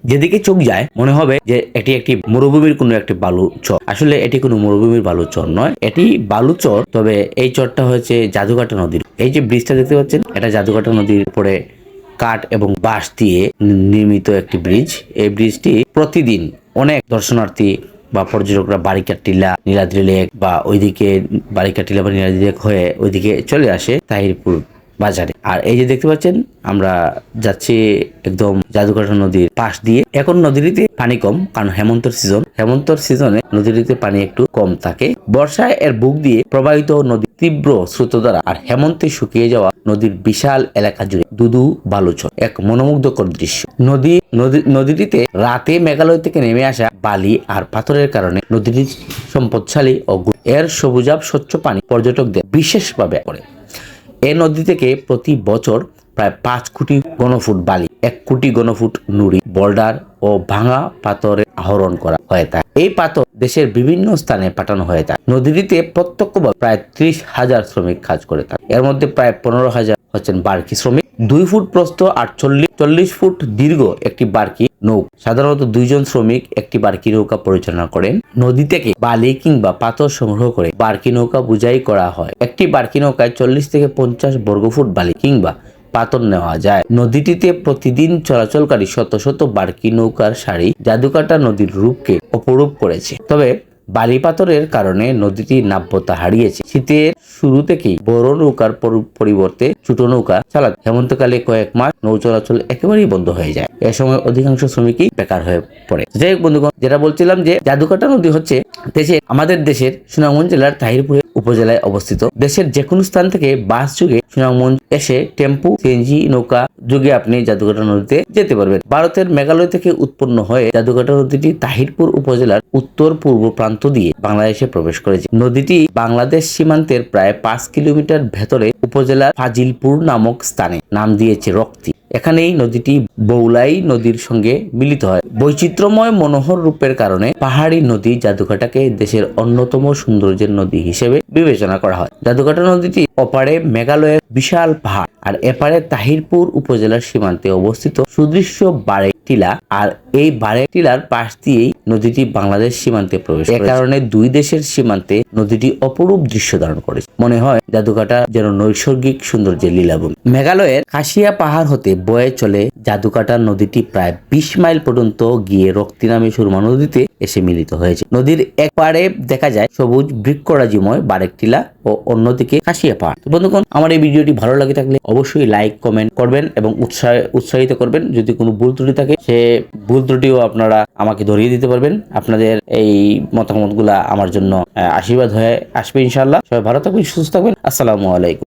যেদিকে চোখ যায় মনে হবে যে এটি একটি মরুভূমির কোনো একটি বালু চর। আসলে এটি কোনো মরুভূমির বালু চর নয়, এটি বালু চর। তবে এই চরটা হচ্ছে জাদুকাটা নদীর। এই যে ব্রিজটা দেখতে পাচ্ছেন, এটা জাদুকাটা নদীর উপরে কাঠ এবং বাঁশ দিয়ে নির্মিত একটি ব্রিজ। এই ব্রিজটি প্রতিদিন অনেক দর্শনার্থী বা পর্যটকরা বারিকার টিলা, নীলাদ্রি লেক বা ওইদিকে বারিকার টিলা বা নীলাদ্রি লেক হয়ে ওইদিকে চলে আসে তাহিরপুর বাজারে। আর এই যে দেখতে পাচ্ছেন আমরা যাচ্ছি একদম জাদুকাটা নদীর পাশ দিয়ে। এখন নদীটিতে পানি কম, কারণ হেমন্তর সিজনে নদীটিতে পানি একটু কম থাকে। বর্ষায় এর বুক দিয়ে প্রবাহিত নদী তীব্র স্রোত দ্বারা আর হেমন্তে শুকিয়ে যাওয়া নদীর বিশাল এলাকা জুড়ে দুদু বালুচর, এক মনোমুগ্ধকর দৃশ্য। নদীটিতে রাতে মেঘালয় থেকে নেমে আসা বালি আর পাথরের কারণে নদীটি সম্পদশালী ও এর সবুজাভ স্বচ্ছ পানি পর্যটকদের বিশেষভাবে করে। এই নদী থেকে প্রতি বছর প্রায় 5 কোটি ঘনফুট বালি, 1 কোটি ঘনফুট নুড়ি, বোল্ডার ও ভাঙা পাথরে আহরণ করা হয়ে থাকে। এই পাথর দেশের বিভিন্ন স্থানে পাঠানো হয়ে থাকে। নদীটিতে প্রত্যক্ষভাবে প্রায় 30,000 শ্রমিক কাজ করে থাকে। এর মধ্যে প্রায় 15,000 হচ্ছেন বার্কি শ্রমিক। 2 ফুট প্রস্থ আর 40 ফুট দীর্ঘ একটি বার্কি নৌকা, সাধারণত 2 জন শ্রমিক একটি বার্কি নৌকা পরিচালনা করেন। নদী থেকে বালি কিংবা পাথর সংগ্রহ করে বার্কি নৌকা বোঝাই করা হয়। একটি বার্কি নৌকায় 40 থেকে 50 বর্গফুট বালি কিংবা পাথর নেওয়া যায়। নদীটিতে প্রতিদিন চলাচলকারী শত শত বার্কি নৌকার সারি জাদুকাটা নদীর রূপকে অপরূপ করেছে। তবে বালি পাথরের কারণে নদীটি নাব্যতা হারিয়েছে। শীতের শুরু থেকেই বড় নৌকার পরিবর্তে ছোট নৌকা চালাতে হেমন্তকালে কয়েক মাস নৌ চলাচল একেবারেই বন্ধ হয়ে যায়। এ সময় অধিকাংশ শ্রমিকই বেকার হয়ে পড়ে। যাই হোক বন্ধুগণ, যেটা বলছিলাম যে জাদুকাটা নদী হচ্ছে আমাদের দেশের সুনামগঞ্জ জেলার তাহিরপুর উপজেলায় অবস্থিত। দেশের যে কোনো স্থান থেকে বাস যুগে সুনামগঞ্জ এসে টেম্পু, সিএনজি নৌকা যুগে আপনি জাদুকাটা নদীতে যেতে পারবেন। ভারতের মেঘালয় থেকে উৎপন্ন হয়ে জাদুকাটা নদীটি তাহিরপুর উপজেলার উত্তর পূর্ব প্রান্ত দিয়ে বাংলাদেশে প্রবেশ করেছে। নদীটি বাংলাদেশ সীমান্তের প্রায় 5 কিলোমিটার ভেতরে উপজেলার ফাজিলপুর নামক স্থানে নাম দিয়েছে রক্তি। এখানেই নদীটি বৌলাই নদীর সঙ্গে মিলিত হয়। বৈচিত্র্যময় মনোহর রূপের কারণে পাহাড়ি নদী জাদুকাটাকে দেশের অন্যতম সৌন্দর্যের নদী হিসেবে বিবেচনা করা হয়। জাদুকাটা নদীটি অপারে মেঘালয়ের বিশাল পাহাড় আর এপারে তাহিরপুর উপজেলার সীমান্তে অবস্থিত সুদৃশ্য বারেক টিলা, আর এই বারেক টিলার পাশ দিয়েই নদীটি বাংলাদেশ সীমান্তে প্রবেশ করে। এ কারণে দুই দেশের সীমান্তে নদীটি অপরূপ দৃশ্য ধারণ করেছে। মনে হয় জাদুকাটা যেন নৈসর্গিক সৌন্দর্যের লীলাভূমি। মেঘালয়ের খাসিয়া পাহাড় হতে বয়ে চলে জাদুকাটা নদীটি প্রায় 20 মাইল পর্যন্ত গিয়ে রক্তি নামে সুরমা নদীতে এসে মিলিত হয়েছে। নদীর এক পাড়ে দেখা যায় সবুজ বৃক্ষরাজিময় বারেক টিলা ও অন্যদিকে খাসিয়া পাহাড়। বন্ধুগণ, আমার এই ভিডিওটি ভালো লাগে থাকলে অবশ্যই লাইক, কমেন্ট করবেন এবং উৎসাহিত করবেন। যদি কোনো ভুল ত্রুটি থাকে সে ভুল ত্রুটিও আপনারা আমাকে ধরিয়ে দিতে পারবেন। আপনাদের এই মতামতগুলা আমার জন্য আশীর্বাদ হয়ে আসবে ইনশাআল্লাহ। সবাই ভালো থাকবেন, সুস্থ থাকবেন। আসসালামু আলাইকুম।